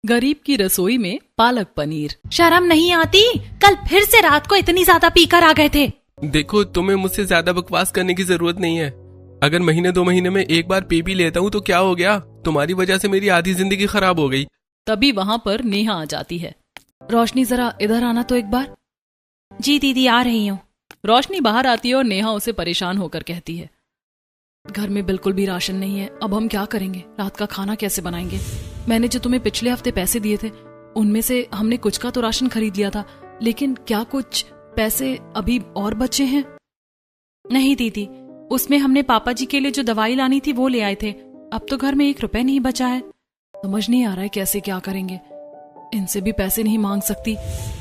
गरीब की रसोई में पालक पनीर। शर्म नहीं आती? कल फिर से रात को इतनी ज्यादा पीकर आ गए थे। देखो, तुम्हें मुझसे ज्यादा बकवास करने की जरूरत नहीं है। अगर महीने 2 महीने में एक बार पी भी लेता हूँ तो क्या हो गया? तुम्हारी वजह से मेरी आधी जिंदगी खराब हो गई। तभी वहाँ पर नेहा आ जाती है। रोशनी जरा इधर आना तो एक बार। जी दीदी आ रही हूँ। रोशनी बाहर आती है और नेहा उसे परेशान होकर कहती है, घर में बिल्कुल भी राशन नहीं है, अब हम क्या करेंगे? रात का खाना कैसे बनाएंगे? मैंने जो तुम्हें पिछले हफ्ते पैसे दिए थे उनमें से हमने कुछ का तो राशन खरीद लिया था, लेकिन क्या कुछ पैसे अभी और बचे हैं? नहीं दीदी, उसमें हमने पापा जी के लिए जो दवाई लानी थी वो ले आए थे। अब तो घर में 1 रुपए नहीं बचा है। समझ नहीं आ रहा है कैसे क्या करेंगे। इनसे भी पैसे नहीं मांग सकती,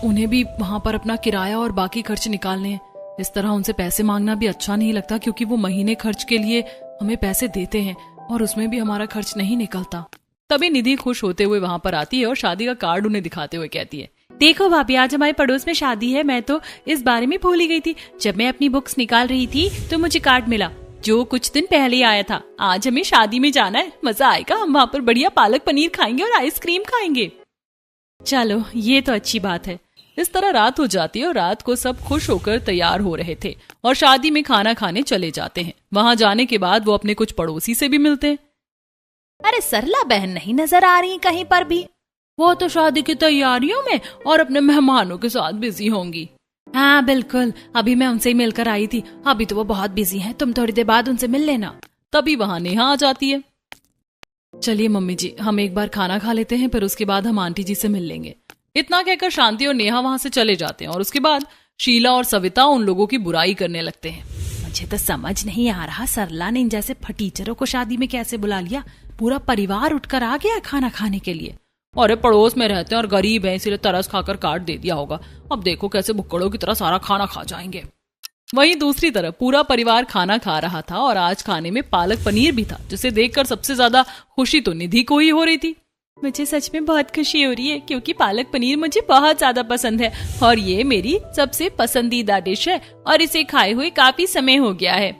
उन्हें भी वहां पर अपना किराया और बाकी खर्च निकालने हैं। इस तरह उनसे पैसे मांगना भी अच्छा नहीं लगता, क्योंकि वो महीने खर्च के लिए हमें पैसे देते हैं और उसमें भी हमारा खर्च नहीं निकलता। तभी निधि खुश होते हुए वहां पर आती है और शादी का कार्ड उन्हें दिखाते हुए कहती है, देखो भाभी, आज हमारे पड़ोस में शादी है। मैं तो इस बारे में भूल ही गई थी। जब मैं अपनी बुक्स निकाल रही थी तो मुझे कार्ड मिला जो कुछ दिन पहले आया था। आज हमें शादी में जाना है, मजा आएगा। हम वहाँ पर बढ़िया पालक पनीर खाएंगे और आइसक्रीम खाएंगे। चलो, ये तो अच्छी बात है। इस तरह रात हो जाती है और रात को सब खुश होकर तैयार हो रहे थे और शादी में खाना खाने चले जाते हैं। वहां जाने के बाद वो अपने कुछ पड़ोसी से भी मिलते हैं। अरे सरला बहन नहीं नजर आ रही कहीं पर भी। वो तो शादी की तैयारियों में और अपने मेहमानों के साथ बिजी होंगी। हाँ बिल्कुल, अभी मैं उनसे ही मिलकर आई थी। अभी तो वो बहुत बिजी हैं, तुम थोड़ी देर बाद उनसे मिल लेना। तभी वहां नेहा आ जाती है। चलिए मम्मी जी, हम एक बार खाना खा लेते हैं, फिर उसके बाद हम आंटी जी से मिल लेंगे। इतना कहकर शांति और नेहा वहां से चले जाते हैं और उसके बाद शीला और सविता उन लोगों की बुराई करने लगते हैं। मुझे तो समझ नहीं आ रहा, सरला ने इन जैसे फटीचरों को शादी में कैसे बुला लिया? पूरा परिवार उठकर आ गया खाना खाने के लिए। अरे पड़ोस में रहते हैं और गरीब हैं, इसलिए तरस खाकर काट दे दिया होगा। अब देखो कैसे भुक्कड़ों की तरह सारा खाना खा जाएंगे। वहीं दूसरी तरफ पूरा परिवार खाना खा रहा था और आज खाने में पालक पनीर भी था, जिसे देखकर सबसे ज्यादा खुशी तो निधि को ही हो रही थी। मुझे सच में बहुत खुशी हो रही है, क्योंकि पालक पनीर मुझे बहुत ज्यादा पसंद है और ये मेरी सबसे पसंदीदा डिश है और इसे खाए हुए काफी समय हो गया है।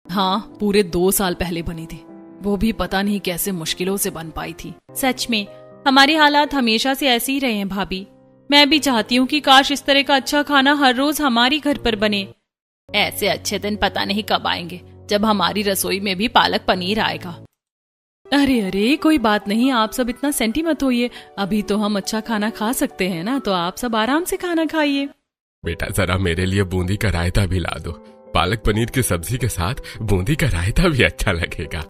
हाँ, पूरे 2 साल पहले बनी थी, वो भी पता नहीं कैसे मुश्किलों से बन पाई थी। सच में हमारे हालात हमेशा से ऐसे ही रहे हैं भाभी। मैं भी चाहती हूँ कि काश इस तरह का अच्छा खाना हर रोज हमारी घर पर बने। ऐसे अच्छे दिन पता नहीं कब आएंगे जब हमारी रसोई में भी पालक पनीर आएगा। अरे अरे, कोई बात नहीं, आप सब इतना सेंटी मत होइए। अभी तो हम अच्छा खाना खा सकते हैं ना, तो आप सब आराम से खाना खाइए। बेटा, जरा मेरे लिए बूंदी का रायता भी ला दो। पालक पनीर की सब्जी के साथ बूंदी का रायता भी अच्छा लगेगा।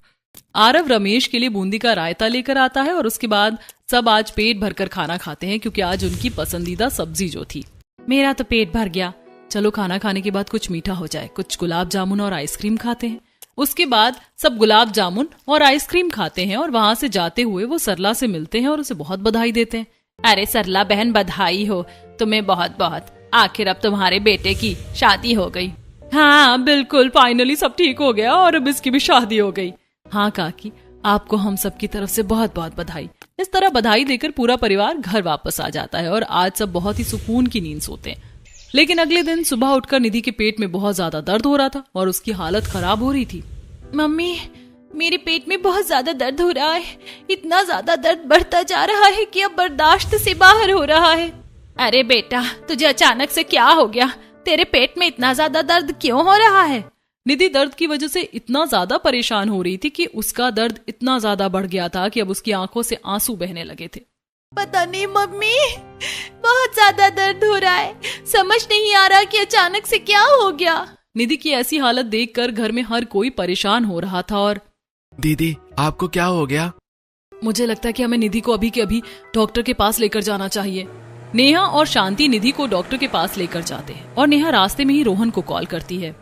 आरव रमेश के लिए बूंदी का रायता लेकर आता है और उसके बाद सब आज पेट भरकर खाना खाते हैं, क्योंकि आज उनकी पसंदीदा सब्जी जो थी। मेरा तो पेट भर गया। चलो खाना खाने के बाद कुछ मीठा हो जाए, कुछ गुलाब जामुन और आइसक्रीम खाते हैं। उसके बाद सब गुलाब जामुन और आइसक्रीम खाते हैं और वहां से जाते हुए वो सरला से मिलते हैं और उसे बहुत बधाई देते हैं। अरे सरला बहन, बधाई हो तुम्हें बहुत बहुत। आखिर अब तुम्हारे बेटे की शादी हो गई। हाँ बिल्कुल, फाइनली सब ठीक हो गया और अब इसकी भी शादी हो गई। हाँ काकी, आपको हम सब की तरफ से बहुत बहुत बधाई। इस तरह बधाई देकर पूरा परिवार घर वापस आ जाता है और आज सब बहुत ही सुकून की नींद सोते हैं। लेकिन अगले दिन सुबह उठकर निधि के पेट में बहुत ज्यादा दर्द हो रहा था और उसकी हालत खराब हो रही थी। मम्मी, मेरे पेट में बहुत ज्यादा दर्द हो रहा है। इतना ज्यादा दर्द बढ़ता जा रहा है कि अब बर्दाश्त से बाहर हो रहा है। अरे बेटा, तुझे अचानक से क्या हो गया? तेरे पेट में इतना ज्यादा दर्द क्यों हो रहा है? निधि दर्द की वजह से इतना ज्यादा परेशान हो रही थी कि उसका दर्द इतना ज्यादा बढ़ गया था कि अब उसकी आंखों से आंसू बहने लगे थे। पता नहीं मम्मी, बहुत ज्यादा दर्द हो रहा है। समझ नहीं आ रहा कि अचानक से क्या हो गया। निधि की ऐसी हालत देखकर घर में हर कोई परेशान हो रहा था। और दीदी, आपको क्या हो गया? मुझे लगता है कि हमें निधि को अभी के अभी डॉक्टर के पास लेकर जाना चाहिए। नेहा और शांति निधि को डॉक्टर के पास लेकर जाते हैं और नेहा रास्ते में ही रोहन को कॉल करती है।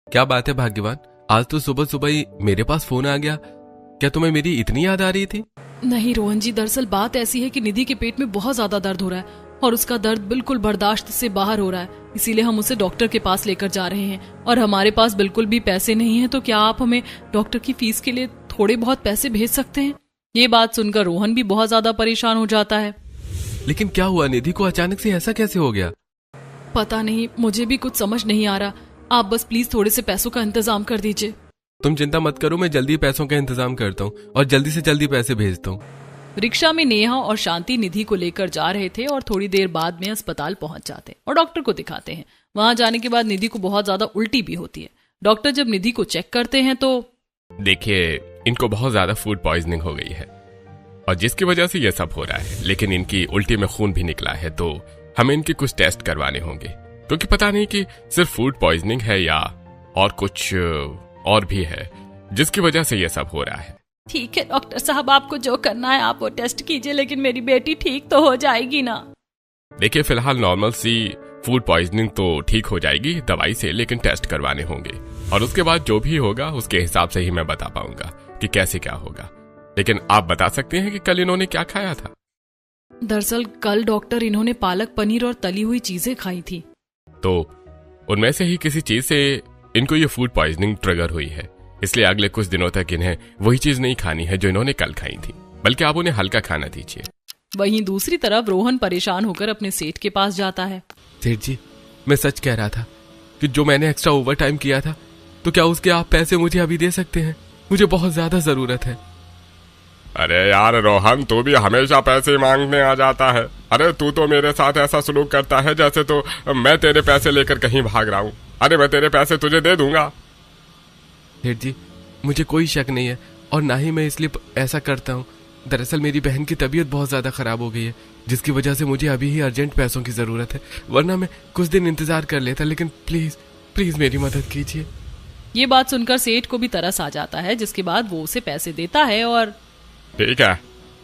क्या बात है भाग्यवान, आज तो सुबह सुबह ही मेरे पास फोन आ गया। क्या तुम्हें मेरी इतनी याद आ रही थी? नहीं रोहन जी, दरअसल बात ऐसी है कि निधि के पेट में बहुत ज्यादा दर्द हो रहा है और उसका दर्द बिल्कुल बर्दाश्त से बाहर हो रहा है, इसीलिए हम उसे डॉक्टर के पास लेकर जा रहे हैं और हमारे पास बिल्कुल भी पैसे नहीं है। तो क्या आप हमें डॉक्टर की फीस के लिए थोड़े बहुत पैसे भेज सकते हैं? ये बात सुनकर रोहन भी बहुत ज्यादा परेशान हो जाता है। लेकिन क्या हुआ? निधि को अचानक से ऐसा कैसे हो गया? पता नहीं, मुझे भी कुछ समझ नहीं आ रहा। आप बस प्लीज थोड़े से पैसों का इंतजाम कर दीजिए। तुम चिंता मत करो, मैं जल्दी पैसों का इंतजाम करता हूँ और जल्दी से जल्दी पैसे भेजता हूँ। रिक्शा में नेहा और शांति निधि को लेकर जा रहे थे और थोड़ी देर बाद में अस्पताल पहुंच जाते और डॉक्टर को दिखाते हैं। वहां जाने के बाद निधि को बहुत ज्यादा उल्टी भी होती है। डॉक्टर जब निधि को चेक करते हैं तो देखिए, इनको बहुत ज्यादा फूड पॉइजनिंग हो गई है और जिसकी वजह से ये सब हो रहा है। लेकिन इनकी उल्टी में खून भी निकला है, तो हमें इनके कुछ टेस्ट करवाने होंगे, क्योंकि पता नहीं कि सिर्फ फूड पॉइजनिंग है या और कुछ और भी है जिसकी वजह से ये सब हो रहा है। ठीक है डॉक्टर साहब, आपको जो करना है आप वो टेस्ट कीजिए, लेकिन मेरी बेटी ठीक तो हो जाएगी ना? देखिए, फिलहाल नॉर्मल सी फूड पॉइजनिंग तो ठीक हो जाएगी दवाई से, लेकिन टेस्ट करवाने होंगे और उसके बाद जो भी होगा उसके हिसाब से ही मैं बता पाऊंगा कि कैसे क्या होगा। लेकिन आप बता सकते हैं कि कल इन्होंने क्या खाया था? दरअसल कल डॉक्टर इन्होंने पालक पनीर और तली हुई चीजें खाई थी। तो उनमें से ही किसी चीज से इनको ये फूड पॉइजनिंग ट्रिगर हुई है, इसलिए अगले कुछ दिनों तक इन्हें वही चीज नहीं खानी है जो इन्होंने कल खाई थी, बल्कि आप उन्हें हल्का खाना दीजिए। वहीं दूसरी तरफ रोहन परेशान होकर अपने सेठ के पास जाता है। सेठ जी, मैं सच कह रहा था कि जो मैंने एक्स्ट्रा ओवर टाइम किया था, तो क्या उसके आप पैसे मुझे अभी दे सकते हैं? मुझे बहुत ज्यादा जरूरत है। अरे यार रोहन, तू भी हमेशा पैसे मांगने आ जाता है। अरे तू तो मेरे साथ ऐसा सलूक करता है जैसे तो मैं तेरे पैसे लेकर कहीं भाग रहा हूँ। अरे मैं तेरे पैसे तुझे दे दूंगा। सेठ जी, मुझे कोई शक नहीं है और ना ही मैं इसलिए ऐसा करता हूँ। दरअसल मेरी बहन की तबीयत बहुत ज्यादा खराब हो गई है, जिसकी वजह से मुझे अभी ही अर्जेंट पैसों की जरूरत है, वरना मैं कुछ दिन इंतजार कर लेता। लेकिन प्लीज प्लीज मेरी मदद कीजिए। ये बात सुनकर सेठ को भी तरस आ जाता है, जिसके बाद वो उसे पैसे देता है और ठीक है,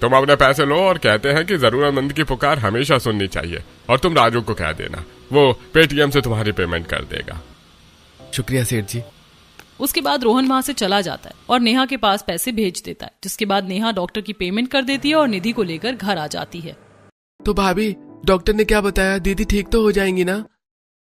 तुम अपने पैसे लो और कहते हैं कि जरूरतमंद की पुकार हमेशा सुननी चाहिए, और तुम राजू को कह देना, वो पेटीएम से तुम्हारी पेमेंट कर देगा। शुक्रिया सेठ जी। उसके बाद रोहन वहां से चला जाता है और नेहा के पास पैसे भेज देता है, जिसके बाद नेहा डॉक्टर की पेमेंट कर देती है और निधि को लेकर घर आ जाती है। तो भाभी, डॉक्टर ने क्या बताया? दीदी ठीक तो हो जाएंगी ना?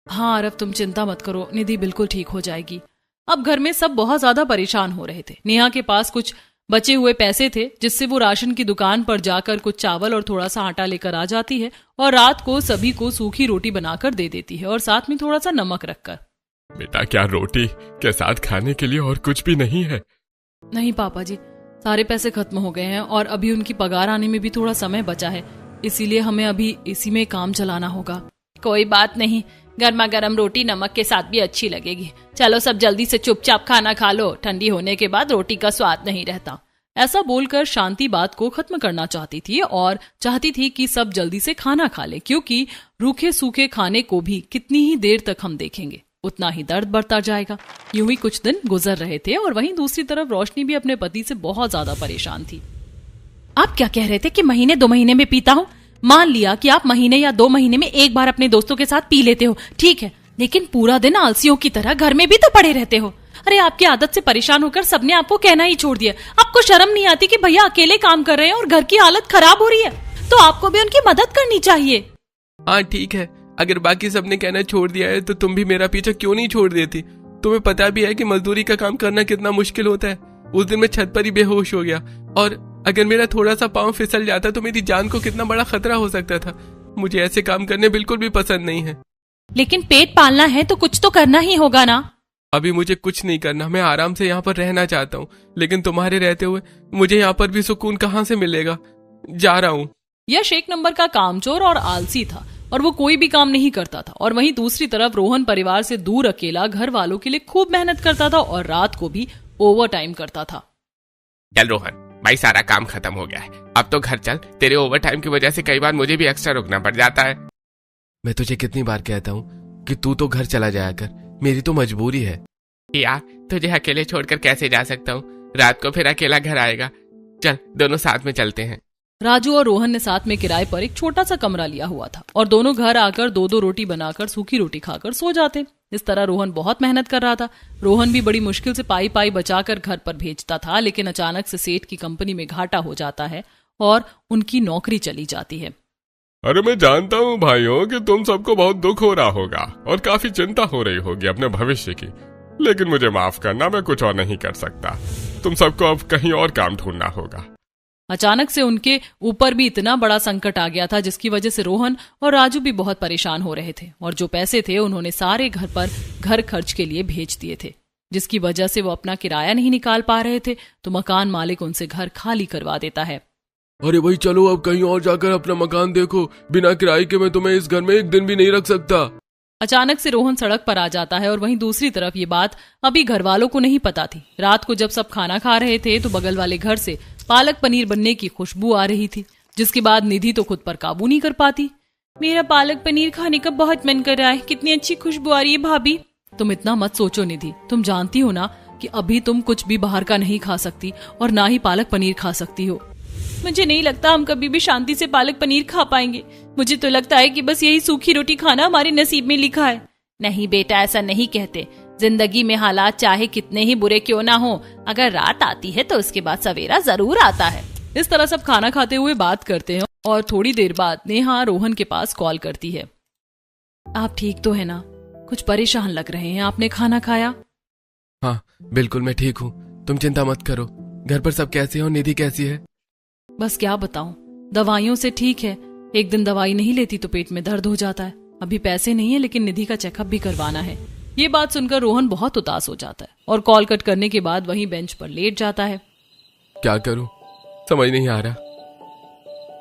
हाँ अरब, तुम चिंता मत करो, निधि बिल्कुल ठीक हो जाएगी। अब घर में सब बहुत ज्यादा परेशान हो रहे थे। नेहा के पास कुछ बचे हुए पैसे थे, जिससे वो राशन की दुकान पर जाकर कुछ चावल और थोड़ा सा आटा लेकर आ जाती है और रात को सभी को सूखी रोटी बनाकर दे देती है और साथ में थोड़ा सा नमक रखकर। बेटा, क्या रोटी के साथ खाने के लिए और कुछ भी नहीं है? नहीं पापा जी, सारे पैसे खत्म हो गए हैं और अभी उनकी पगार आने में भी थोड़ा समय बचा है, इसीलिए हमें अभी इसी में काम चलाना होगा। कोई बात नहीं, गर्मा गर्म रोटी नमक के साथ भी अच्छी लगेगी। चलो सब जल्दी से चुपचाप खाना खा लो, ठंडी होने के बाद रोटी का स्वाद नहीं रहता। ऐसा बोलकर शांति बात को खत्म करना चाहती थी और चाहती थी कि सब जल्दी से खाना खा ले, क्योंकि रूखे सूखे खाने को भी कितनी ही देर तक हम देखेंगे, उतना ही दर्द बढ़ता जाएगा। यूं ही कुछ दिन गुजर रहे थे और वहीं दूसरी तरफ रोशनी भी अपने पति से बहुत ज्यादा परेशान थी। आप क्या कह रहे थे कि महीने 2 महीने में पीता हूँ? मान लिया कि आप महीने या 2 महीने में एक बार अपने दोस्तों के साथ पी लेते हो, ठीक है, लेकिन पूरा दिन आलसियों की तरह घर में भी तो पड़े रहते हो। अरे आपकी आदत से परेशान होकर सबने आपको कहना ही छोड़ दिया। आपको शर्म नहीं आती कि भैया अकेले काम कर रहे हैं और घर की हालत खराब हो रही है, तो आपको भी उनकी मदद करनी चाहिए। हाँ ठीक है, अगर बाकी सबने कहना छोड़ दिया है तो तुम भी मेरा पीछा क्यों नहीं छोड़ देती? तुम्हें पता भी है कि मजदूरी का काम करना कितना मुश्किल होता है। उस दिन मैं छत पर ही बेहोश हो गया और अगर मेरा थोड़ा सा पाँव फिसल जाता तो मेरी जान को कितना बड़ा खतरा हो सकता था। मुझे ऐसे काम करने बिल्कुल भी पसंद नहीं है। लेकिन पेट पालना है तो कुछ तो करना ही होगा ना। अभी मुझे कुछ नहीं करना, मैं आराम से यहाँ पर रहना चाहता हूँ, लेकिन तुम्हारे रहते हुए मुझे यहाँ पर भी सुकून कहाँ से मिलेगा? जा रहा हूँ। यश एक नंबर का कामचोर और आलसी था और वो कोई भी काम नहीं करता था। और वहीं दूसरी तरफ रोहन परिवार से दूर अकेला घर वालों के लिए खूब मेहनत करता था और रात को भी ओवर टाइम करता था। चल रोहन भाई, सारा काम खत्म हो गया है, अब तो घर चल। तेरे ओवर टाइम की वजह से कई बार मुझे भी एक्स्ट्रा रुकना पड़ जाता है। मैं तुझे कितनी बार कहता हूँ कि तू तो घर चला जाया कर, मेरी तो मजबूरी है। यार तुझे अकेले छोड़कर कैसे जा सकता हूँ? रात को फिर अकेला घर आएगा। चल दोनों साथ में चलते हैं। राजू और रोहन ने साथ में किराए पर एक छोटा सा कमरा लिया हुआ था और दोनों घर आकर 2-2 रोटी बनाकर सूखी रोटी खाकर सो जाते। इस तरह रोहन बहुत मेहनत कर रहा था। रोहन भी बड़ी मुश्किल से पाई पाई बचाकर घर पर भेजता था, लेकिन अचानक से सेठ की कंपनी में घाटा हो जाता है और उनकी नौकरी चली जाती है। अरे मैं जानता हूँ भाइयों कि तुम सबको बहुत दुख हो रहा होगा और काफी चिंता हो रही होगी अपने भविष्य की, लेकिन मुझे माफ करना, मैं कुछ और नहीं कर सकता। तुम सबको अब कहीं और काम ढूंढना होगा। अचानक से उनके ऊपर भी इतना बड़ा संकट आ गया था, जिसकी वजह से रोहन और राजू भी बहुत परेशान हो रहे थे और जो पैसे थे उन्होंने सारे घर पर घर खर्च के लिए भेज दिए थे, जिसकी वजह से वो अपना किराया नहीं निकाल पा रहे थे। तो मकान मालिक उनसे घर खाली करवा देता है। अरे भाई चलो अब कहीं और जाकर अपना मकान देखो, बिना किराए के मैं तुम्हें इस घर में एक दिन भी नहीं रख सकता। अचानक से रोहन सड़क पर आ जाता है और वहीं दूसरी तरफ ये बात अभी घर वालों को नहीं पता थी। रात को जब सब खाना खा रहे थे तो बगल वाले घर से पालक पनीर बनने की खुशबू आ रही थी, जिसके बाद निधि तो खुद पर काबू नहीं कर पाती। मेरा पालक पनीर खाने का बहुत मन कर रहा है, कितनी अच्छी खुशबू आ रही है भाभी। तुम इतना मत सोचो निधि, तुम जानती हो ना कि अभी तुम कुछ भी बाहर का नहीं खा सकती और ना ही पालक पनीर खा सकती हो। मुझे नहीं लगता हम कभी भी शांति से पालक पनीर खा पाएंगे। मुझे तो लगता है कि बस यही सूखी रोटी खाना हमारे नसीब में लिखा है। नहीं बेटा, ऐसा नहीं कहते। जिंदगी में हालात चाहे कितने ही बुरे क्यों ना हो, अगर रात आती है तो उसके बाद सवेरा जरूर आता है। इस तरह सब खाना खाते हुए बात करते हैं और थोड़ी देर बाद नेहा रोहन के पास कॉल करती है। आप ठीक तो है ना? कुछ परेशान लग रहे हैं, आपने खाना खाया? हाँ बिल्कुल मैं ठीक हूँ, तुम चिंता मत करो। घर पर सब कैसे हैं और निधि कैसी है? बस क्या बताऊं, दवाइयों से ठीक है। एक दिन दवाई नहीं लेती तो पेट में दर्द हो जाता है। अभी पैसे नहीं है लेकिन निधि का चेकअप भी करवाना है। ये बात सुनकर रोहन बहुत उदास हो जाता है और कॉल कट करने के बाद वहीं बेंच पर लेट जाता है। क्या करूं समझ नहीं आ रहा।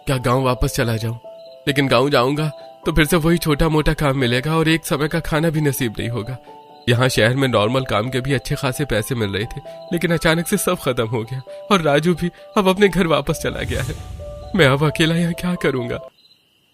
क्या गांव वापस चला जाऊं? लेकिन गांव जाऊंगा तो फिर से वही छोटा मोटा काम मिलेगा और एक समय का खाना भी नसीब नहीं होगा। यहाँ शहर में नॉर्मल काम के भी अच्छे खासे पैसे मिल रहे थे, लेकिन अचानक से सब खत्म हो गया और राजू भी अब अपने घर वापस चला गया है। मैं अब अकेला यहाँ क्या करूंगा?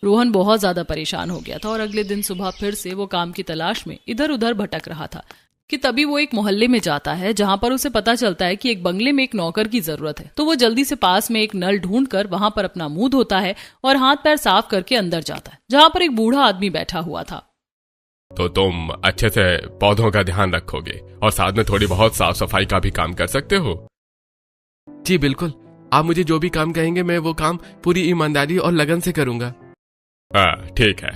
रोहन बहुत ज्यादा परेशान हो गया था और अगले दिन सुबह फिर से वो काम की तलाश में इधर उधर भटक रहा था कि तभी वो एक मोहल्ले में जाता है जहां पर उसे पता चलता है कि एक बंगले में एक नौकर की जरूरत है। तो वो जल्दी से पास में एक नल ढूंढकर वहां पर अपना मुंह धोता है और हाथ पैर साफ करके अंदर जाता है, जहां पर एक बूढ़ा आदमी बैठा हुआ था। तो तुम अच्छे से पौधों का ध्यान रखोगे और साथ में थोड़ी बहुत साफ सफाई का भी काम कर सकते हो? जी बिल्कुल, आप मुझे जो भी काम कहेंगे मैं वो काम पूरी ईमानदारी और लगन से करूंगा। हाँ ठीक है,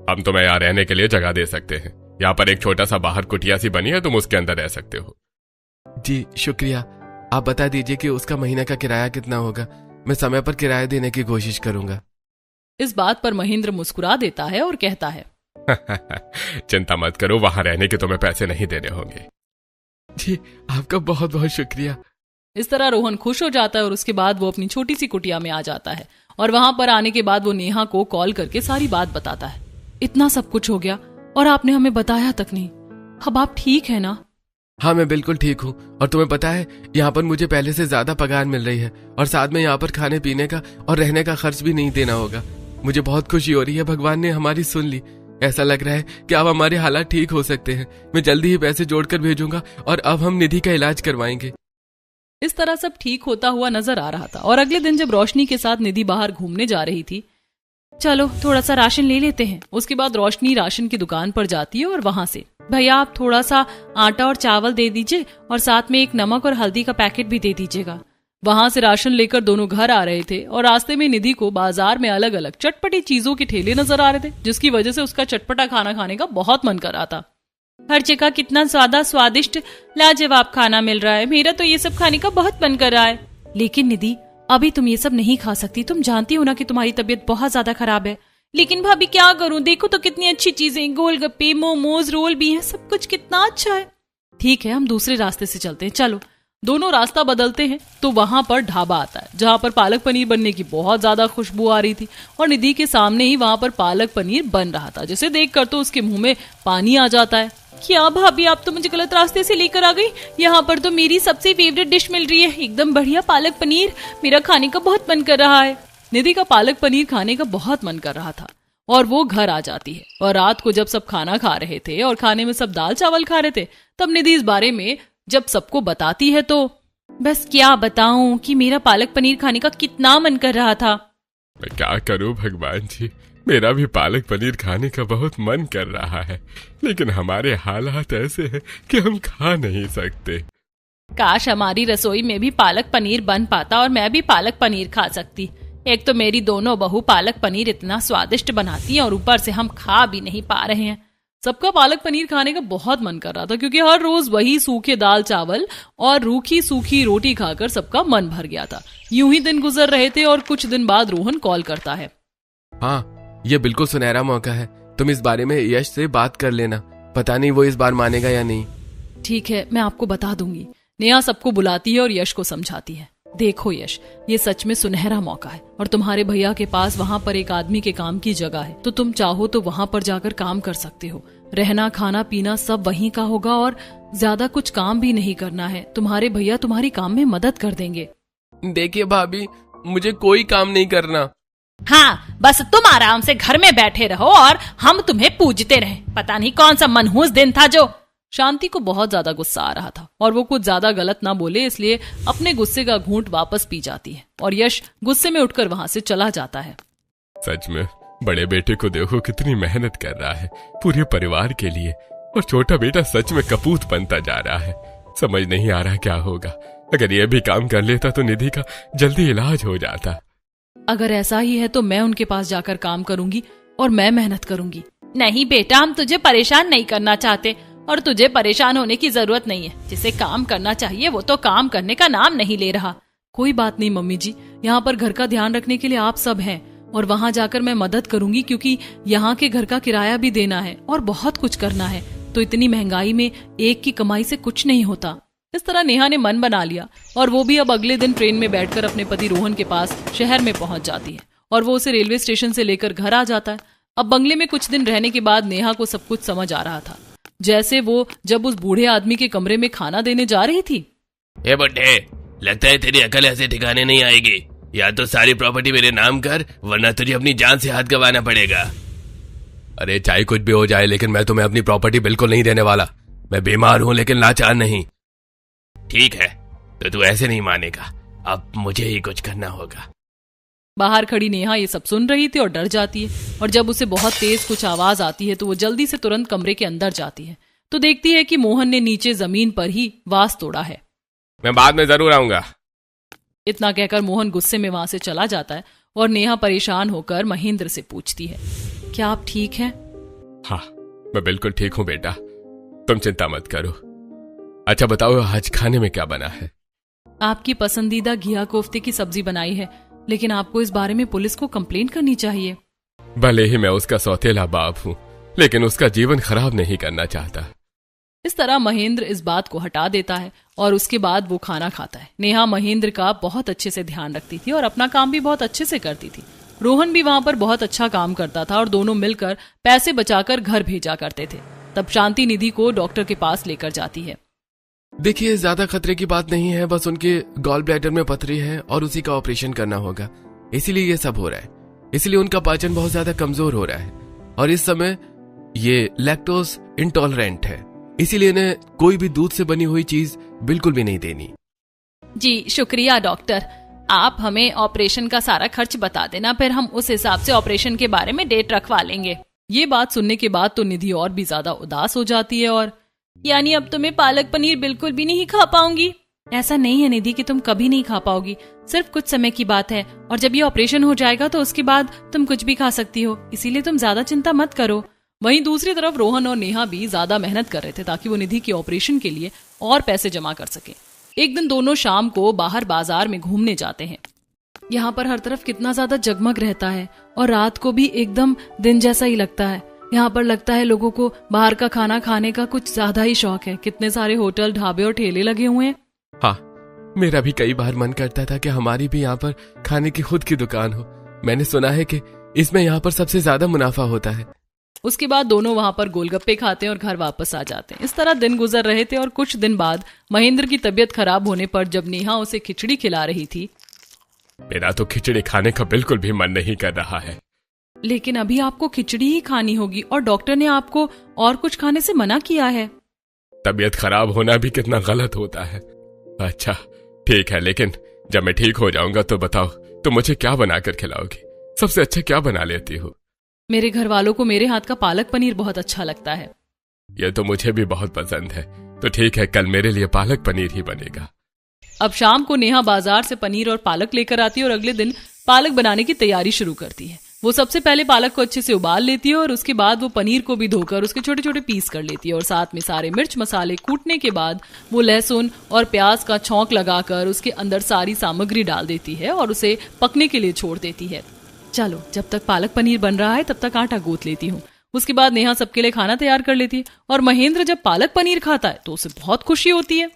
हम तुम्हें यहाँ रहने के लिए जगह दे सकते हैं। यहाँ पर एक छोटा सा बाहर कुटिया सी बनी है, तुम उसके अंदर रह सकते हो। जी शुक्रिया। आप बता दीजिए कि उसका महीने का किराया कितना होगा, मैं समय पर किराया देने की कोशिश करूंगा। इस बात पर महेंद्र मुस्कुरा देता है और कहता है चिंता मत करो, वहां रहने के तुम्हें पैसे नहीं देने होंगे। जी आपका बहुत बहुत शुक्रिया। इस तरह रोहन खुश हो जाता है और उसके बाद वो अपनी छोटी सी कुटिया में आ जाता है और वहां पर आने के बाद वो नेहा को कॉल करके सारी बात बताता है। इतना सब कुछ हो गया और आपने हमें बताया तक नहीं। अब आप ठीक है ना? हाँ मैं बिल्कुल ठीक हूँ और तुम्हें पता है यहाँ पर मुझे पहले से ज्यादा पगार मिल रही है और साथ में यहाँ पर खाने पीने का और रहने का खर्च भी नहीं देना होगा। मुझे बहुत खुशी हो रही है, भगवान ने हमारी सुन ली। ऐसा लग रहा है कि अब हमारे हालात ठीक हो सकते हैं। मैं जल्दी ही पैसे जोड़कर भेजूंगा और अब हम निधि का इलाज करवाएंगे। इस तरह सब ठीक होता हुआ नजर आ रहा था और अगले दिन जब रोशनी के साथ निधि बाहर घूमने जा रही थी, चलो थोड़ा सा राशन ले लेते हैं। उसके बाद रोशनी राशन की दुकान पर जाती है और वहां से, भैया आप थोड़ा सा आटा और चावल दे दीजिए और साथ में एक नमक और हल्दी का पैकेट भी दे दीजिएगा। वहां से राशन लेकर दोनों घर आ रहे थे और रास्ते में निधि को बाजार में अलग अलग चटपटी चीजों के ठेले नजर आ रहे थे, जिसकी वजह से उसका चटपटा खाना खाने का बहुत मन कर रहा था। हर जगह कितना ज्यादा स्वादिष्ट लाजवाब खाना मिल रहा है, मेरा तो ये सब खाने का बहुत मन कर रहा है। लेकिन निधि अभी तुम ये सब नहीं खा सकती, तुम जानती हो ना कि तुम्हारी तबीयत बहुत ज्यादा खराब है। लेकिन भाभी क्या करूं, देखो तो कितनी अच्छी चीजें, गोलगप्पे मोमोज रोल भी हैं, सब कुछ कितना अच्छा है। ठीक है हम दूसरे रास्ते से चलते हैं, चलो। दोनों रास्ता बदलते हैं तो वहां पर ढाबा आता है जहां पर पालक पनीर बनने की बहुत ज्यादा खुशबू आ रही थी और निधि के सामने ही वहां पर पालक पनीर बन रहा था, जिसे देखकर तो उसके मुंह में पानी आ जाता है। क्या भाभी आप तो मुझे गलत रास्ते से लेकर आ गई। यहाँ पर तो मेरी सबसे फेवरेट डिश मिल रही है, एकदम बढ़िया पालक पनीर। मेरा खाने का बहुत मन कर रहा है। निधि का पालक पनीर खाने का बहुत मन कर रहा था और वो घर आ जाती है और रात को जब सब खाना खा रहे थे और खाने में सब दाल चावल खा रहे थे, तब निधि इस बारे में जब सबको बताती है तो बस क्या बताऊं कि मेरा पालक पनीर खाने का कितना मन कर रहा था। मैं क्या करूं भगवान जी, मेरा भी पालक पनीर खाने का बहुत मन कर रहा है, लेकिन हमारे हालात ऐसे हैं कि हम खा नहीं सकते। काश हमारी रसोई में भी पालक पनीर बन पाता और मैं भी पालक पनीर खा सकती। एक तो मेरी दोनों बहू पालक पनीर इतना स्वादिष्ट बनाती हैं और ऊपर से हम खा भी नहीं पा रहे हैं। सबका पालक पनीर खाने का बहुत मन कर रहा था क्योंकि हर रोज वही सूखे दाल चावल और रूखी सूखी रोटी खाकर सबका मन भर गया था। यूं ही दिन गुजर रहे थे और कुछ दिन बाद रोहन कॉल करता है। हाँ ये बिल्कुल सुनहरा मौका है, तुम इस बारे में यश से बात कर लेना, पता नहीं वो इस बार मानेगा या नहीं। ठीक है मैं आपको बता दूंगी। नेहा सबको बुलाती है और यश को समझाती है। देखो यश, ये सच में सुनहरा मौका है और तुम्हारे भैया के पास वहाँ पर एक आदमी के काम की जगह है, तो तुम चाहो तो वहाँ पर जाकर काम कर सकते हो। रहना खाना पीना सब वहीं का होगा और ज्यादा कुछ काम भी नहीं करना है। तुम्हारे भैया तुम्हारी काम में मदद कर देंगे। देखिए भाभी, मुझे कोई काम नहीं करना। हाँ, बस तुम आराम से घर में बैठे रहो और हम तुम्हें पूजते रहे। पता नहीं कौन सा मनहूस दिन था जो। शांति को बहुत ज्यादा गुस्सा आ रहा था और वो कुछ ज्यादा गलत ना बोले, इसलिए अपने गुस्से का घूंट वापस पी जाती है और यश गुस्से में उठकर वहाँ से चला जाता है। सच में बड़े बेटे को देखो कितनी मेहनत कर रहा है पूरे परिवार के लिए, और छोटा बेटा सच में कपूत बनता जा रहा है। समझ नहीं आ रहा क्या होगा। अगर ये भी काम कर लेता तो निधि का जल्दी इलाज हो जाता। अगर ऐसा ही है तो मैं उनके पास जाकर काम करूंगी और मैं मेहनत करूंगी। नहीं बेटा, हम तुझे परेशान नहीं करना चाहते और तुझे परेशान होने की जरूरत नहीं है। जिसे काम करना चाहिए वो तो काम करने का नाम नहीं ले रहा। कोई बात नहीं मम्मी जी, यहाँ पर घर का ध्यान रखने के लिए आप सब हैं और वहाँ जाकर मैं मदद करूंगी, क्योंकि यहाँ के घर का किराया भी देना है और बहुत कुछ करना है। तो इतनी महंगाई में एक की कमाई से कुछ नहीं होता। इस तरह नेहा ने मन बना लिया और वो भी अब अगले दिन ट्रेन में बैठकर अपने पति रोहन के पास शहर में पहुंच जाती है और वो उसे रेलवे स्टेशन से लेकर घर आ जाता है। अब बंगले में कुछ दिन रहने के बाद नेहा को सब कुछ समझ आ रहा था, जैसे वो जब उस बूढ़े आदमी के कमरे में खाना देने जा रही थी। ए बुड्ढे, लगता है तेरी अकल ऐसे ठिकाने नहीं आएगी। या तो सारी प्रॉपर्टी मेरे नाम कर, वरना तुझे अपनी जान से हाथ गंवाना पड़ेगा। अरे चाहे कुछ भी हो जाए, लेकिन मैं तुम्हें अपनी प्रॉपर्टी बिल्कुल नहीं देने वाला। मैं बीमार हूं लेकिन लाचार नहीं। ठीक है, तो तू ऐसे नहीं मानेगा। अब मुझे ही कुछ करना होगा। बाहर खड़ी नेहा ये सब सुन रही थी और डर जाती है, और जब उसे बहुत तेज कुछ आवाज आती है तो वो जल्दी से तुरंत कमरे के अंदर जाती है तो देखती है कि मोहन ने नीचे जमीन पर ही वास तोड़ा है। मैं बाद में जरूर आऊंगा। इतना कहकर मोहन गुस्से में वहां से चला जाता है और नेहा परेशान होकर महेंद्र से पूछती है, क्या आप ठीक हैं? हाँ, मैं बिल्कुल ठीक हूँ बेटा, तुम चिंता मत करो। अच्छा बताओ, आज खाने में क्या बना है? आपकी पसंदीदा घिया कोफ्ते की सब्जी बनाई है, लेकिन आपको इस बारे में पुलिस को कंप्लेंट करनी चाहिए। भले ही मैं उसका सौतेला बाप हूँ, लेकिन उसका जीवन खराब नहीं करना चाहता। इस तरह महेंद्र इस बात को हटा देता है और उसके बाद वो खाना खाता है। नेहा महेंद्र का बहुत अच्छे से ध्यान रखती थी और अपना काम भी बहुत अच्छे से करती थी। रोहन भी वहां पर बहुत अच्छा काम करता था और दोनों मिलकर पैसे बचाकर घर भेजा करते थे। तब शांति निधि को डॉक्टर के पास लेकर जाती है। देखिए, ज्यादा खतरे की बात नहीं है, बस उनके गॉल ब्लैडर में पथरी है और उसी का ऑपरेशन करना होगा, इसीलिए ये सब हो रहा है। इसलिए उनका पाचन बहुत ज्यादा कमजोर हो रहा है और इस समय ये लैक्टोज इंटॉलरेंट है, इसीलिए इन्हें कोई भी दूध से बनी हुई चीज बिल्कुल भी नहीं देनी। जी शुक्रिया डॉक्टर, आप हमें ऑपरेशन का सारा खर्च बता देना, फिर हम उस हिसाब से ऑपरेशन के बारे में डेट रखवा लेंगे। ये बात सुनने के बाद तो निधि और भी ज्यादा उदास हो जाती है और यानी अब तुम्हें पालक पनीर बिल्कुल भी नहीं खा पाऊंगी? ऐसा नहीं है निधि कि तुम कभी नहीं खा पाओगी, सिर्फ कुछ समय की बात है और जब ये ऑपरेशन हो जाएगा तो उसके बाद तुम कुछ भी खा सकती हो, इसीलिए तुम ज्यादा चिंता मत करो। वहीं दूसरी तरफ रोहन और नेहा भी ज्यादा मेहनत कर रहे थे ताकि वो निधि के ऑपरेशन के लिए और पैसे जमा कर सके। एक दिन दोनों शाम को बाहर बाजार में घूमने जाते हैं। यहाँ पर हर तरफ कितना ज्यादा जगमग रहता है और रात को भी एकदम दिन जैसा ही लगता है। यहाँ पर लगता है लोगों को बाहर का खाना खाने का कुछ ज्यादा ही शौक है। कितने सारे होटल ढाबे और ठेले लगे हुए हैं। हाँ, मेरा भी कई बार मन करता था कि हमारी भी यहाँ पर खाने की खुद की दुकान हो। मैंने सुना है कि इसमें यहाँ पर सबसे ज्यादा मुनाफा होता है। उसके बाद दोनों वहां पर गोलगप्पे खाते हैं और घर वापस आ जाते हैं। इस तरह दिन गुजर रहे थे और कुछ दिन बाद महेंद्र की तबीयत खराब होने पर जब नेहा उसे खिचड़ी खिला रही थी। मेरा तो खिचड़ी खाने का बिल्कुल भी मन नहीं कर रहा है। लेकिन अभी आपको खिचड़ी ही खानी होगी और डॉक्टर ने आपको और कुछ खाने से मना किया है। तबीयत खराब होना भी कितना गलत होता है। अच्छा ठीक है, लेकिन जब मैं ठीक हो जाऊंगा तो बताओ, तो मुझे क्या बनाकर खिलाओगी? सबसे अच्छा क्या बना लेती हो? मेरे घर वालों को मेरे हाथ का पालक पनीर बहुत अच्छा लगता है। ये तो मुझे भी बहुत पसंद है। तो ठीक है, कल मेरे लिए पालक पनीर ही बनेगा। अब शाम को नेहा बाजार से पनीर और पालक लेकर आती है और अगले दिन पालक बनाने की तैयारी शुरू करती है। वो सबसे पहले पालक को अच्छे से उबाल लेती है और उसके बाद वो पनीर को भी धोकर उसके छोटे छोटे पीस कर लेती है और साथ में सारे मिर्च मसाले कूटने के बाद वो लहसुन और प्याज का छौंक लगाकर उसके अंदर सारी सामग्री डाल देती है और उसे पकने के लिए छोड़ देती है। चलो, जब तक पालक पनीर बन रहा है तब तक आटा गूंथ लेती हूँ। उसके बाद नेहा सबके लिए खाना तैयार कर लेती है और महेंद्र जब पालक पनीर खाता है तो उसे बहुत खुशी होती है।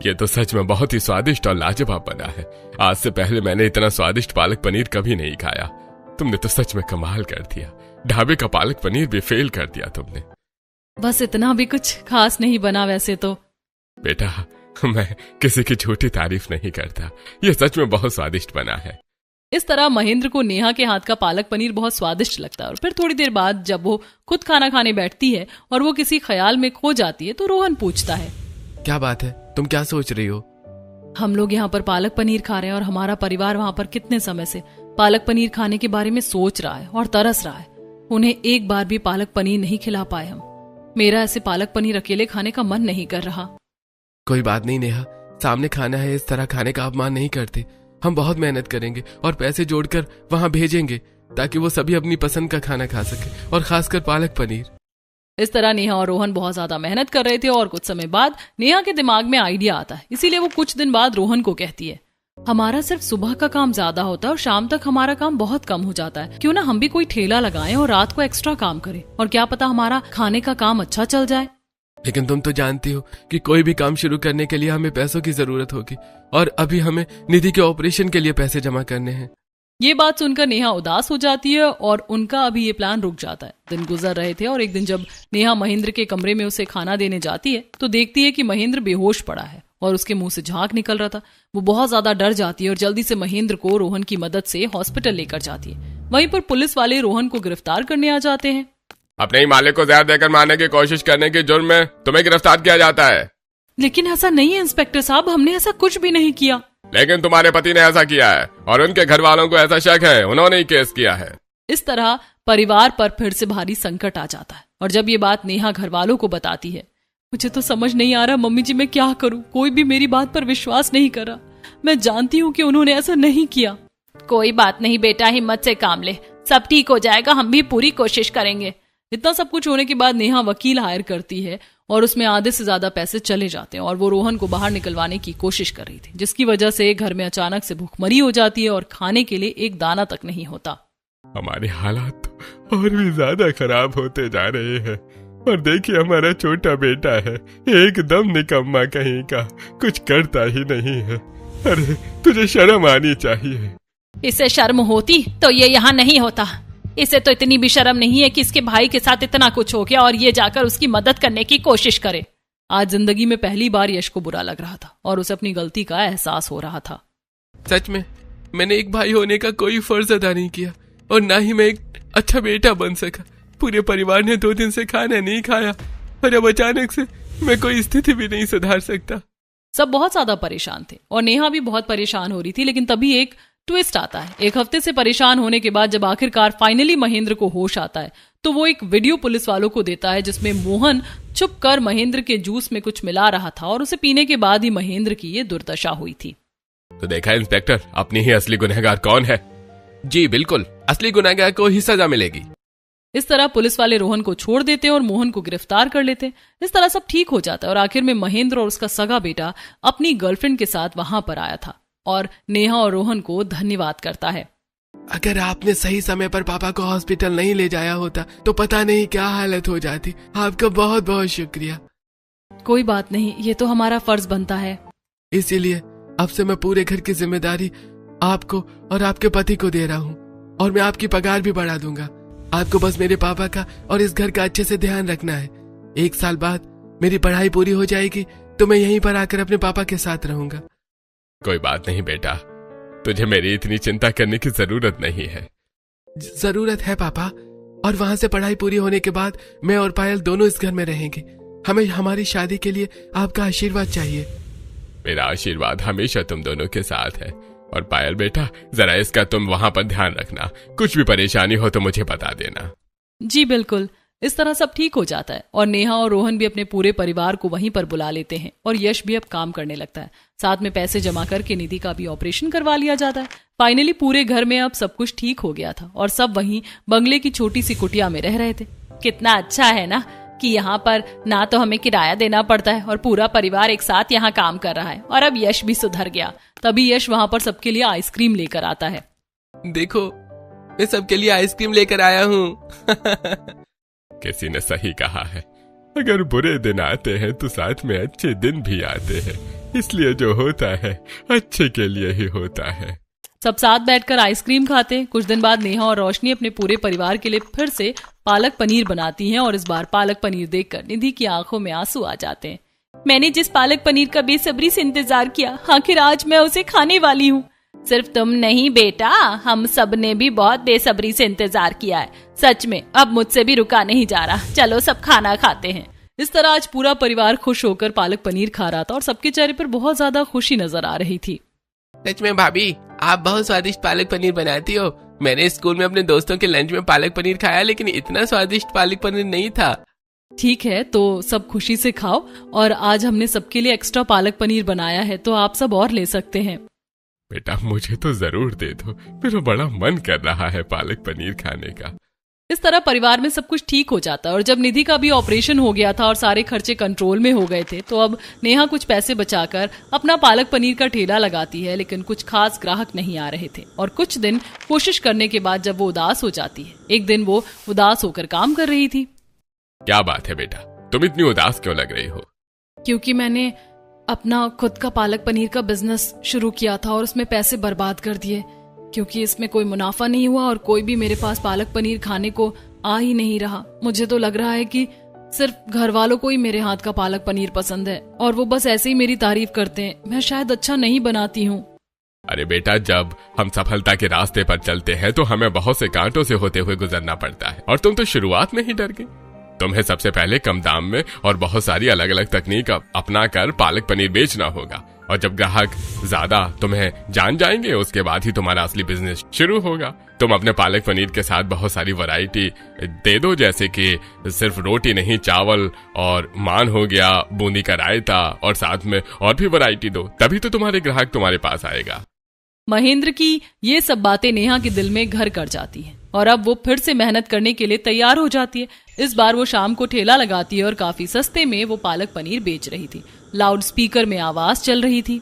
ये तो सच में बहुत ही स्वादिष्ट और लाजवाब बना है। आज से पहले मैंने इतना स्वादिष्ट पालक पनीर कभी नहीं खाया। तुमने तो सच में कमाल कर दिया। ढाबे का पालक पनीर भी फेल कर दिया तुमने। बस इतना भी कुछ खास नहीं बना वैसे तो। बेटा, मैं किसी की झूठी तारीफ नहीं करता। ये सच में बहुत स्वादिष्ट बना है। इस तरह महेंद्र को नेहा के हाथ का पालक पनीर बहुत स्वादिष्ट लगता है और फिर थोड़ी देर बाद जब वो खुद खाना खाने बैठती है और वो किसी ख्याल में खो जाती है तो रोहन पूछता है, क्या बात है, तुम क्या सोच रही हो? हम लोग यहाँ पर पालक पनीर खा रहे हैं और हमारा परिवार वहाँ पर कितने समय से पालक पनीर खाने के बारे में सोच रहा है और तरस रहा है। उन्हें एक बार भी पालक पनीर नहीं खिला पाए हम। मेरा ऐसे पालक पनीर अकेले खाने का मन नहीं कर रहा। कोई बात नहीं नेहा, सामने खाना है, इस तरह खाने का अपमान नहीं करते। हम बहुत मेहनत करेंगे और पैसे जोड़कर वहाँ भेजेंगे ताकि वो सभी अपनी पसंद का खाना खा सके, और खासकर पालक पनीर। इस तरह नेहा और रोहन बहुत ज्यादा मेहनत कर रहे थे और कुछ समय बाद नेहा के दिमाग में आइडिया आता है। इसीलिए वो कुछ दिन बाद रोहन को कहती है, हमारा सिर्फ सुबह का काम ज्यादा होता है और शाम तक हमारा काम बहुत कम हो जाता है। क्यों ना हम भी कोई ठेला लगाएं और रात को एक्स्ट्रा काम करें, और क्या पता हमारा खाने का काम अच्छा चल जाए। लेकिन तुम तो जानती हो कि कोई भी काम शुरू करने के लिए हमें पैसों की जरूरत होगी, और अभी हमें निधि के ऑपरेशन के लिए पैसे जमा करने हैं। ये बात सुनकर नेहा उदास हो जाती है और उनका अभी ये प्लान रुक जाता है। दिन गुजर रहे थे और एक दिन जब नेहा महेंद्र के कमरे में उसे खाना देने जाती है तो देखती है कि महेंद्र बेहोश पड़ा है और उसके मुंह से झाग निकल रहा था। वो बहुत ज्यादा डर जाती है और जल्दी से महेंद्र को रोहन की मदद से हॉस्पिटल लेकर जाती है। वहीं पर पुलिस वाले रोहन को गिरफ्तार करने आ जाते हैं। अपने ही मालिक को जहर देकर मारने की कोशिश करने के जुर्म में तुम्हें गिरफ्तार किया जाता है। लेकिन ऐसा नहीं है इंस्पेक्टर साहब, हमने ऐसा कुछ भी नहीं किया। लेकिन तुम्हारे पति ने ऐसा किया है और उनके घर वालों को ऐसा शक है, उन्होंने ही केस किया है। इस तरह परिवार पर फिर से भारी संकट आ जाता है और जब ये बात नेहा घर वालों को बताती है, मुझे तो समझ नहीं आ रहा मम्मी जी मैं क्या करूं, कोई भी मेरी बात पर विश्वास नहीं कर रहा। मैं जानती हूँ कि उन्होंने ऐसा नहीं किया। कोई बात नहीं बेटा, हिम्मत से काम ले, सब ठीक हो जाएगा, हम भी पूरी कोशिश करेंगे। इतना सब कुछ होने के बाद नेहा वकील हायर करती है और उसमें आधे से ज्यादा पैसे चले जाते हैं और वो रोहन को बाहर निकलवाने की कोशिश कर रही थी, जिसकी वजह से घर में अचानक से भूखमरी हो जाती है और खाने के लिए एक दाना तक नहीं होता। हमारे हालात तो और भी ज्यादा खराब होते जा रहे हैं। और देखिए हमारा छोटा बेटा है, एकदम निकम्मा कहीं का, कुछ करता ही नहीं है। अरे तुझे शर्म आनी चाहिए। इसे शर्म होती तो ये यहाँ नहीं होता। इसे तो इतनी भी शर्म नहीं है कि इसके भाई के साथ इतना कुछ हो गया और ये जाकर उसकी मदद करने की कोशिश करे। आज जिंदगी में पहली बार यश को बुरा लग रहा था और उसे अपनी गलती का एहसास हो रहा था। सच में मैंने एक भाई होने का कोई फर्ज अदा नहीं किया और ना ही मैं एक अच्छा बेटा बन सका। पूरे परिवार ने 2 दिन से खाना नहीं खाया और अब अचानक से मैं कोई स्थिति भी नहीं सुधार सकता। सब बहुत ज्यादा परेशान थे और नेहा भी बहुत परेशान हो रही थी। लेकिन तभी एक ट्विस्ट आता है। एक हफ्ते से परेशान होने के बाद जब आखिरकार फाइनली महेंद्र को होश आता है तो वो एक वीडियो पुलिस वालों को देता है जिसमें मोहन छुप कर महेंद्र के जूस में कुछ मिला रहा था और उसे पीने के बाद ही महेंद्र की ये दुर्दशा हुई थी। तो देखा इंस्पेक्टर, अपनी ही असली गुनहगार कौन है? जी बिल्कुल, असली गुनहगार को ही सजा मिलेगी। इस तरह पुलिस वाले रोहन को छोड़ देते और मोहन को गिरफ्तार कर लेते। इस तरह सब ठीक हो जाता है और आखिर में महेंद्र और उसका सगा बेटा अपनी गर्लफ्रेंड के साथ वहां पर आया था और नेहा और रोहन को धन्यवाद करता है। अगर आपने सही समय पर पापा को हॉस्पिटल नहीं ले जाया होता तो पता नहीं क्या हालत हो जाती। आपका बहुत बहुत शुक्रिया। कोई बात नहीं, ये तो हमारा फर्ज बनता है। इसीलिए अब से मैं पूरे घर की जिम्मेदारी आपको और आपके पति को दे रहा हूँ और मैं आपकी पगार भी बढ़ा दूंगा। आपको बस मेरे पापा का और इस घर का अच्छे से ध्यान रखना है। 1 साल बाद मेरी पढ़ाई पूरी हो जाएगी तो मैं यहीं पर आकर अपने पापा के साथ रहूंगा। कोई बात नहीं बेटा, तुझे मेरी इतनी चिंता करने की जरूरत नहीं है। जरूरत है पापा, और वहां से पढ़ाई पूरी होने के बाद मैं और पायल दोनों इस घर में रहेंगे। हमें हमारी शादी के लिए आपका आशीर्वाद चाहिए। मेरा आशीर्वाद हमेशा तुम दोनों के साथ है। और पायल बेटा, जरा इसका तुम वहां पर ध्यान रखना, कुछ भी परेशानी हो तो मुझे बता देना। जी बिल्कुल। इस तरह सब ठीक हो जाता है और नेहा और रोहन भी अपने पूरे परिवार को वहीं पर बुला लेते हैं और यश भी अब काम करने लगता है। साथ में पैसे जमा करके निधि का भी ऑपरेशन करवा लिया जाता है। फाइनली पूरे घर में अब सब कुछ ठीक हो गया था और सब वहीं बंगले की छोटी सी कुटिया में रह रहे थे। कितना अच्छा है ना कि यहाँ पर ना तो हमें किराया देना पड़ता है और पूरा परिवार एक साथ यहाँ काम कर रहा है। और अब यश भी सुधर गया। तभी यश वहां पर सबके लिए आइसक्रीम लेकर आता है। देखो, मैं सबके लिए आइसक्रीम लेकर आया हूँ। किसी ने सही कहा है, अगर बुरे दिन आते हैं तो साथ में अच्छे दिन भी आते हैं। इसलिए जो होता है अच्छे के लिए ही होता है। सब साथ बैठकर आइसक्रीम खाते। कुछ दिन बाद नेहा और रोशनी अपने पूरे परिवार के लिए फिर से पालक पनीर बनाती हैं और इस बार पालक पनीर देखकर निधि की आंखों में आंसू आ जाते हैं। मैंने जिस पालक पनीर का बेसब्री से इंतजार किया, आखिर आज मैं उसे खाने वाली हूँ। सिर्फ तुम नहीं बेटा, हम सब ने भी बहुत बेसब्री से इंतजार किया है। सच में अब मुझसे भी रुका नहीं जा रहा। चलो सब खाना खाते हैं। इस तरह आज पूरा परिवार खुश होकर पालक पनीर खा रहा था और सबके चेहरे पर बहुत ज्यादा खुशी नजर आ रही थी। सच में भाभी, आप बहुत स्वादिष्ट पालक पनीर बनाती हो। मैंने स्कूल में अपने दोस्तों के लंच में पालक पनीर खाया, लेकिन इतना स्वादिष्ट पालक पनीर नहीं था। ठीक है, तो सब खुशी से खाओ और आज हमने सबके लिए एक्स्ट्रा पालक पनीर बनाया है, तो आप सब और ले सकते हैं। बेटा मुझे तो जरूर दे दो, मेरा बड़ा मन कर रहा है पालक पनीर खाने का। इस तरह परिवार में सब कुछ ठीक हो जाता है और जब निधि का भी ऑपरेशन हो गया था और सारे खर्चे कंट्रोल में हो गए थे, तो अब नेहा कुछ पैसे बचाकर अपना पालक पनीर का ठेला लगाती है, लेकिन कुछ खास ग्राहक नहीं आ रहे थे और कुछ दिन कोशिश करने के बाद जब वो उदास हो जाती है। एक दिन वो उदास होकर काम कर रही थी। क्या बात है बेटा, तुम इतनी उदास क्यों लग रही हो? क्योंकि मैंने अपना खुद का पालक पनीर का बिजनेस शुरू किया था और उसमें पैसे बर्बाद कर दिए, क्योंकि इसमें कोई मुनाफा नहीं हुआ और कोई भी मेरे पास पालक पनीर खाने को आ ही नहीं रहा। मुझे तो लग रहा है कि सिर्फ घर वालों को ही मेरे हाथ का पालक पनीर पसंद है और वो बस ऐसे ही मेरी तारीफ करते हैं। मैं शायद अच्छा नहीं बनाती हूँ। अरे बेटा, जब हम सफलता के रास्ते पर चलते हैं तो हमें बहुत से कांटों से होते हुए गुजरना पड़ता है और तुम तो शुरुआत में ही डर गई। तुम्हें सबसे पहले कम दाम में और बहुत सारी अलग अलग तकनीक अपना कर पालक पनीर बेचना होगा और जब ग्राहक ज्यादा तुम्हें जान जाएंगे उसके बाद ही तुम्हारा असली बिजनेस शुरू होगा। तुम अपने पालक पनीर के साथ बहुत सारी वैरायटी दे दो, जैसे कि सिर्फ रोटी नहीं, चावल और मान हो गया, बूंदी का रायता और साथ में और भी वैरायटी दो, तभी तो तुम्हारे ग्राहक तुम्हारे पास आएगा। महेंद्र की ये सब बातें नेहा के दिल में घर कर जाती हैं और अब वो फिर से मेहनत करने के लिए तैयार हो जाती है। इस बार वो शाम को ठेला लगाती है और काफी सस्ते में वो पालक पनीर बेच रही थी। लाउड स्पीकर में आवाज चल रही थी,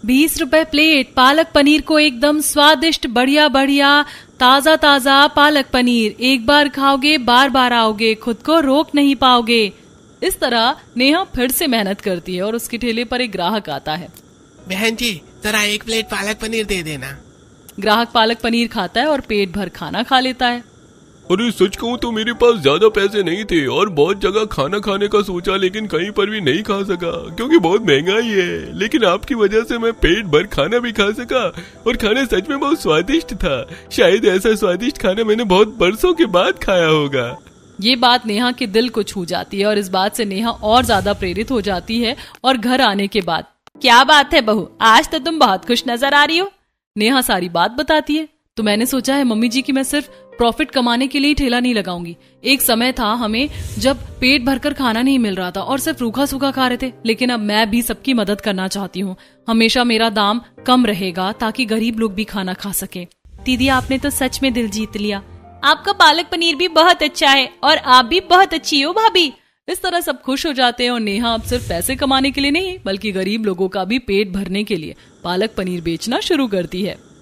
20 रुपए प्लेट पालक पनीर को एकदम स्वादिष्ट, बढ़िया बढ़िया, ताजा ताजा पालक पनीर, एक बार खाओगे बार बार आओगे, खुद को रोक नहीं पाओगे। इस तरह नेहा फिर से मेहनत करती है और उसके ठेले पर एक ग्राहक आता है। बहन जी, जरा 1 प्लेट पालक पनीर दे देना। ग्राहक पालक पनीर खाता है और पेट भर खाना खा लेता है। अरे सच कहूँ तो मेरे पास ज्यादा पैसे नहीं थे और बहुत जगह खाना खाने का सोचा, लेकिन कहीं पर भी नहीं खा सका क्योंकि बहुत महंगाई है। लेकिन आपकी वजह से मैं पेट भर खाना भी खा सका और खाना सच में बहुत स्वादिष्ट था। शायद ऐसा स्वादिष्ट खाना मैंने बहुत बरसों के बाद खाया होगा। ये बात नेहा के दिल को छू जाती है और इस बात से नेहा और ज्यादा प्रेरित हो जाती है और घर आने के बाद, क्या बात है बहू, आज तो तुम बहुत खुश नजर आ रही हो। नेहा सारी बात बताती है। तो मैंने सोचा है मम्मी जी कि मैं सिर्फ प्रॉफिट कमाने के लिए ही ठेला नहीं लगाऊंगी। एक समय था हमें जब पेट भरकर खाना नहीं मिल रहा था और सिर्फ रूखा सूखा खा रहे थे, लेकिन अब मैं भी सबकी मदद करना चाहती हूँ। हमेशा मेरा दाम कम रहेगा ताकि गरीब लोग भी खाना खा सके। दीदी, आपने तो सच में दिल जीत लिया। आपका पालक पनीर भी बहुत अच्छा है और आप भी बहुत अच्छी हो भाभी। इस तरह सब खुश हो जाते हैं और नेहा अब सिर्फ पैसे कमाने के लिए नहीं बल्कि गरीब लोगों का भी पेट भरने के लिए पालक पनीर बेचना शुरू करती है।